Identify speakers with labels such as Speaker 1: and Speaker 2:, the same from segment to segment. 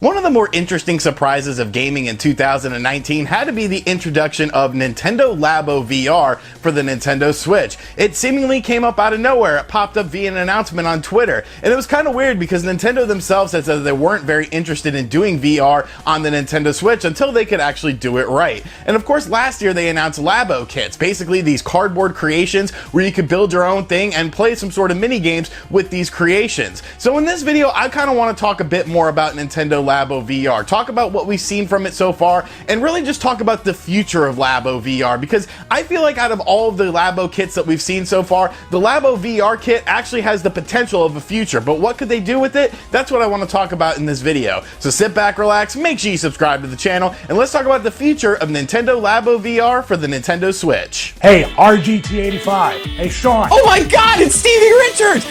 Speaker 1: One of the more interesting surprises of gaming in 2019 had to be the introduction of Nintendo Labo VR for the Nintendo Switch. It seemingly came up out of nowhere. It popped up via an announcement on Twitter. And it was kind of weird because Nintendo themselves said that they weren't very interested in doing VR on the Nintendo Switch until they could actually do it right. And of course, last year they announced Labo kits, basically these cardboard creations where you could build your own thing and play some sort of mini games with these creations. So in this video, I kind of want to talk a bit more about Nintendo Labo VR, talk about what we've seen from it so far, and really just talk about the future of Labo VR, because I feel like out of all of the Labo kits that we've seen so far, the Labo VR kit actually has the potential of a future, but what could they do with it? That's what I want to talk about in this video. So sit back, relax, make sure you subscribe to the channel, and let's talk about the future of Nintendo Labo VR for the Nintendo Switch.
Speaker 2: Hey, RGT 85. Hey, Sean.
Speaker 3: Oh my God, it's Stevie Richards!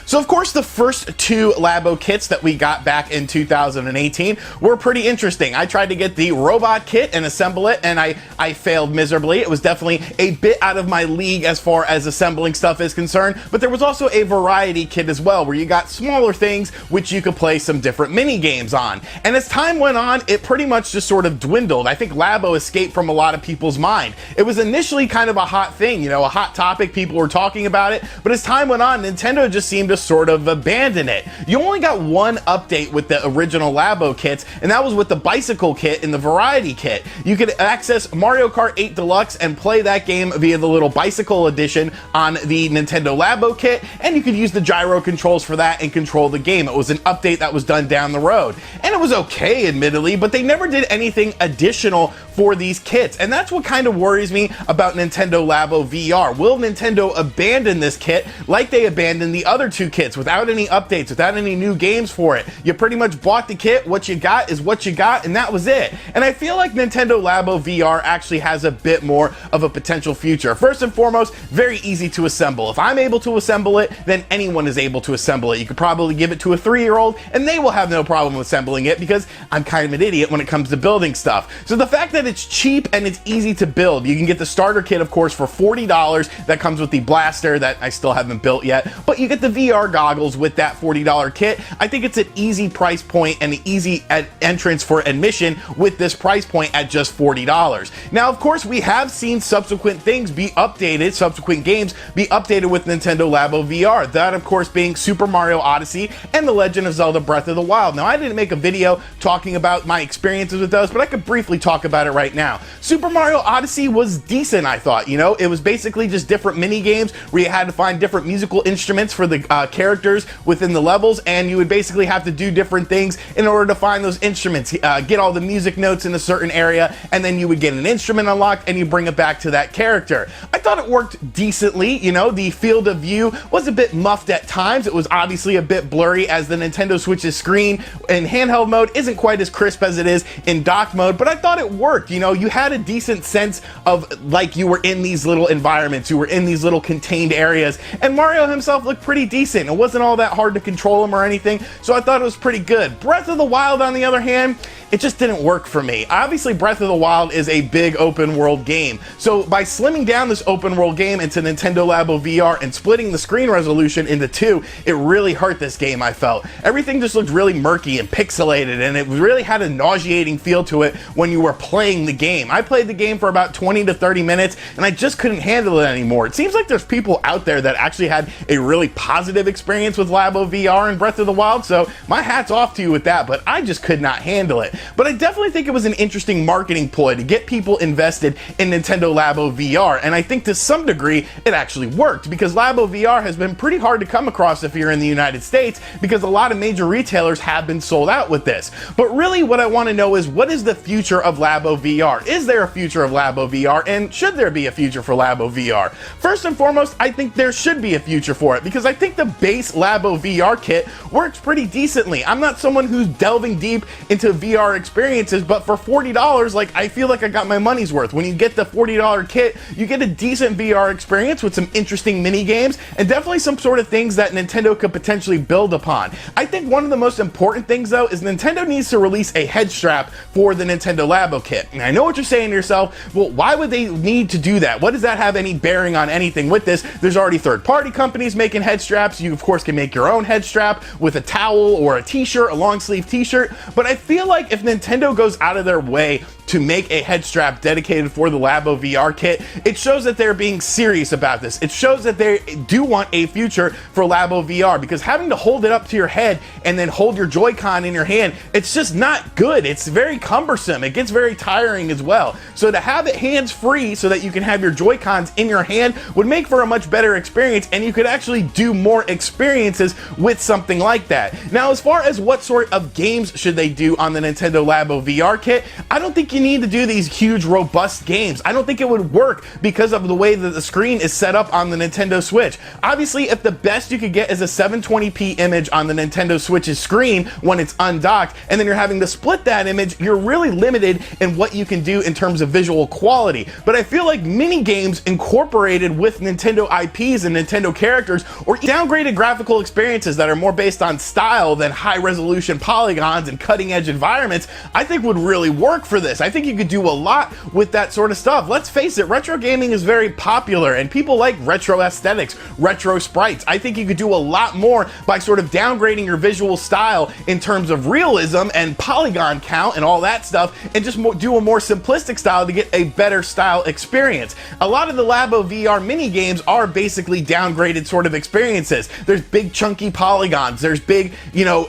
Speaker 1: So of course the first two Labo kits that we got back in 2018 were pretty interesting. I tried to get the robot kit and assemble it, and I failed miserably. It was definitely a bit out of my league as far as assembling stuff is concerned, but there was also a variety kit as well where you got smaller things which you could play some different mini games on. And as time went on, it pretty much just sort of dwindled. I think Labo escaped from a lot of people's mind. It was initially kind of a hot thing, you know, a hot topic, people were talking about it, but as time went on, Nintendo just seemed to sort of abandon it. You only got one update with the original Labo kits, and that was with the bicycle kit and the variety kit. You could access Mario Kart 8 Deluxe and play that game via the little bicycle edition on the Nintendo Labo kit, and you could use the gyro controls for that and control the game. It was an update that was done down the road, and it was okay, admittedly, but they never did anything additional for these kits, and that's what kind of worries me about Nintendo Labo VR. Will Nintendo abandon this kit like they abandoned the other two kits, without any updates, without any new games for it? You pretty much bought the kit, what you got is what you got, and that was it. And I feel like Nintendo Labo VR actually has a bit more of a potential future. First and foremost, very easy to assemble. If I'm able to assemble it, then anyone is able to assemble it. You could probably give it to a 3-year-old and they will have no problem assembling it, because I'm kind of an idiot when it comes to building stuff. So the fact that it's cheap and it's easy to build, you can get the starter kit, of course, for $40. That comes with the blaster that I still haven't built yet, but you get the VR goggles with that $40 kit. I think it's an easy price point and an easy entrance for admission with this price point at just $40. Now, of course, we have seen subsequent things be updated, subsequent games be updated with Nintendo Labo VR. That, of course, being Super Mario Odyssey and The Legend of Zelda Breath of the Wild. Now, I didn't make a video talking about my experiences with those, but I could briefly talk about it right now. Super Mario Odyssey was decent, I thought. You know, it was basically just different mini games where you had to find different musical instruments for the characters within the levels, and you would basically have to do different things in order to find those instruments, get all the music notes in a certain area, and then you would get an instrument unlocked and you bring it back to that character. I thought it worked decently. You know, the field of view was a bit muffed at times. It was obviously a bit blurry, as the Nintendo Switch's screen in handheld mode isn't quite as crisp as it is in dock mode, but I thought it worked. You know, you had a decent sense of like you were in these little environments, you were in these little contained areas, and Mario himself looked pretty decent. It wasn't all that hard to control him or anything, so I thought it was pretty good. Breath of the Wild, on the other hand, it just didn't work for me. Obviously, Breath of the Wild is a big open world game, so by slimming down this open world game into Nintendo Labo VR and splitting the screen resolution into two, it really hurt this game, I felt. Everything just looked really murky and pixelated, and it really had a nauseating feel to it when you were playing the game. I played the game for about 20 to 30 minutes, and I just couldn't handle it anymore. It seems like there's people out there that actually had a really positive experience with Labo VR and Breath of the Wild, so my hat's off to you with that, but I just could not handle it. But I definitely think it was an interesting marketing ploy to get people invested in Nintendo Labo VR, and I think to some degree it actually worked, because Labo VR has been pretty hard to come across if you're in the United States, because a lot of major retailers have been sold out with this. But really what I want to know is, what is the future of Labo VR? Is there a future of Labo VR, and should there be a future for Labo VR? First and foremost, I think there should be a future for it, because I think the base Labo VR kit works pretty decently. I'm not someone who's delving deep into VR experiences, but for $40, like, I feel like I got my money's worth. When you get the $40 kit, you get a decent VR experience with some interesting mini games and definitely some sort of things that Nintendo could potentially build upon. I think one of the most important things, though, is Nintendo needs to release a head strap for the Nintendo Labo kit. And I know what you're saying to yourself, well, why would they need to do that? What does that have any bearing on anything with this? There's already third-party companies making head straps. You, of course, can make your own head strap with a towel or a t-shirt, a long sleeve t-shirt. But I feel like if Nintendo goes out of their way to make a head strap dedicated for the Labo VR kit, it shows that they're being serious about this. It shows that they do want a future for Labo VR, because having to hold it up to your head and then hold your Joy-Con in your hand, it's just not good. It's very cumbersome. It gets very tiring as well. So to have it hands-free so that you can have your Joy-Cons in your hand would make for a much better experience, and you could actually do more experiences with something like that. Now, as far as what sort of games should they do on the Nintendo Labo VR kit, I don't think you need to do these huge, robust games. I don't think it would work because of the way that the screen is set up on the Nintendo Switch. Obviously, if the best you could get is a 720p image on the Nintendo Switch's screen when it's undocked, and then you're having to split that image, you're really limited in what you can do in terms of visual quality. But I feel like mini games incorporated with Nintendo IPs and Nintendo characters, or downgraded graphical experiences that are more based on style than high-resolution polygons and cutting-edge environments, I think would really work for this. I think you could do a lot with that sort of stuff. Let's face it, retro gaming is very popular, and people like retro aesthetics, retro sprites. I think you could do a lot more by sort of downgrading your visual style in terms of realism and polygon count and all that stuff, and just do a more simplistic style to get a better style experience. A lot of the Labo VR mini games are basically downgraded sort of experiences. There's big chunky polygons, there's big,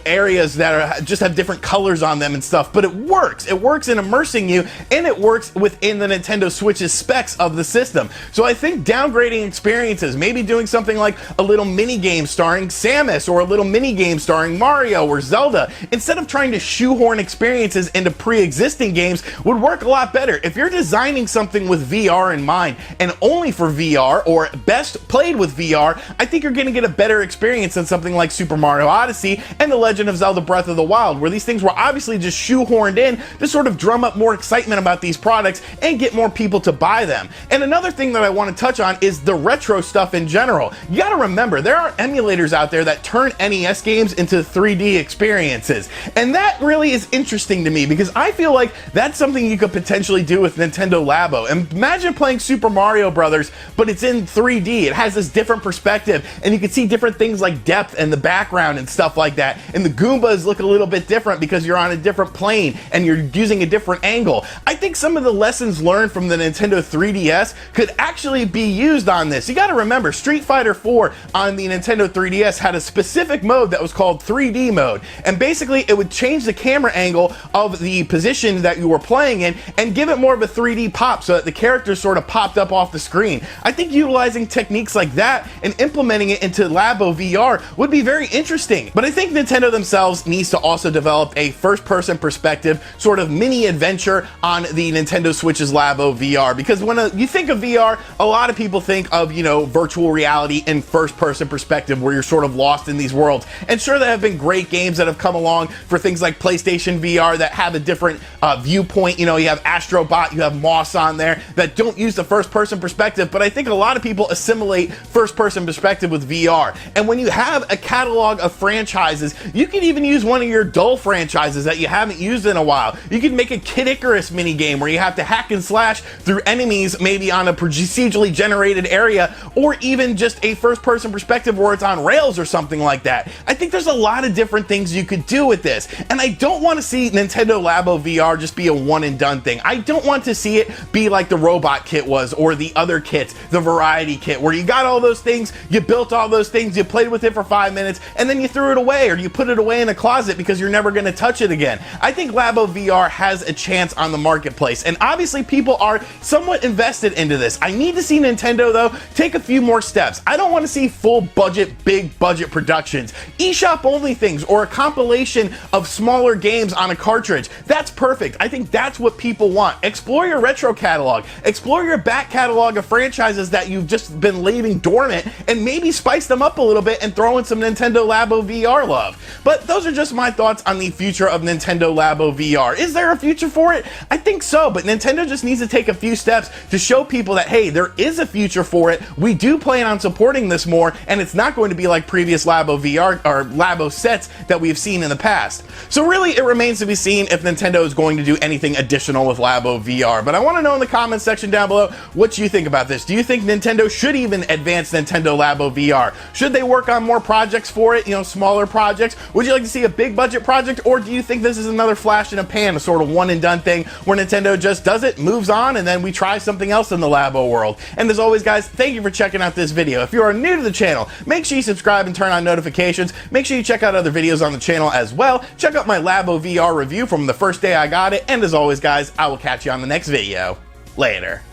Speaker 1: areas that just have different colors on them and stuff, but it works. It works in immersing you, and it works within the Nintendo Switch's specs of the system. So I think downgrading experiences, maybe doing something like a little mini game starring Samus, or a little mini game starring Mario or Zelda, instead of trying to shoehorn experiences into pre-existing games, would work a lot better. If you're designing something with VR in mind, and only for VR, or best played with VR, I think you're going to get a better experience than something like Super Mario Odyssey and The Legend of Zelda Breath of the Wild, where these things were obviously just shoehorned in to sort of drum up more excitement about these products and get more people to buy them. And another thing that I want to touch on is the retro stuff in general. You got to remember, there are emulators out there that turn NES games into 3D experiences, and that really is interesting to me, because I feel like that's something you could potentially do with Nintendo Labo. Imagine playing Super Mario Brothers, but it's in 3D. It has this different perspective, and you can see different things like depth and the background and stuff like that, and the Goombas look a little bit different because you're on a different plane and you're using a different angle. I think some of the lessons learned from the Nintendo 3DS could actually be used on this. You got to remember, Street Fighter 4 on the Nintendo 3DS had a specific mode that was called 3D mode, and basically it would change the camera angle of the position that you were playing in and give it more of a 3D pop so that the characters sort of popped up off the screen. I think utilizing techniques like that and implementing it into Labo VR would be very interesting. But I think Nintendo themselves needs to also develop a first-person perspective sort of mini adventure on the Nintendo Switch's Labo VR, because when you think of VR, a lot of people think of, virtual reality in first-person perspective, where you're sort of lost in these worlds. And sure, there have been great games that have come along for things like PlayStation VR that have a different viewpoint. You have Astrobot, you have Moss on there that don't use the first-person perspective, but I think a lot of people assimilate first-person perspective with VR. And when you have a catalog of franchises, you can even use one of your dull franchises that you haven't used in a while. You can make a Kid Icarus mini game where you have to hack and slash through enemies, maybe on a procedurally generated area, or even just a first-person perspective where it's on rails or something like that. I think there's a lot of different things you could do with this, and I don't want to see Nintendo Labo VR just be a one-and-done thing. I don't want to see it be like the robot kit was, or the other kits, the variety kit, where you got all those things, you built all those things, you played with it for 5 minutes, and then you threw it away, or you put it away in a closet because you're never going to touch it again. I think Labo VR has a chance on the marketplace, and obviously people are somewhat invested into this. I need to see Nintendo, though, take a few more steps. I don't want to see full budget, big budget productions, eShop only things, or a compilation of smaller games on a cartridge. That's perfect. I think that's what people want. Explore your retro catalog, explore your back catalog of franchises that you've just been leaving dormant, and maybe spice them up a little bit and throw in some Nintendo Labo VR love. But those are just my thoughts on the future of Nintendo Labo VR. Is there a future for it? it? I think so, but Nintendo just needs to take a few steps to show people that, hey, there is a future for it. We do plan on supporting this more, and it's not going to be like previous Labo VR or Labo sets that we've seen in the past. So really, it remains to be seen if Nintendo is going to do anything additional with Labo VR. But I want to know in the comments section down below what you think about this. Do you think Nintendo should even advance Nintendo Labo VR? Should they work on more projects for it, smaller projects? Would you like to see a big budget project, or do you think this is another flash in a pan, a sort of one and done thing where Nintendo just does it, moves on, and then we try something else in the Labo world? And as always, guys, thank you for checking out this video. If you are new to the channel, make sure you subscribe and turn on notifications. Make sure you check out other videos on the channel as well. Check out my Labo VR review from the first day I got it, and as always, guys, I will catch you on the next video. Later.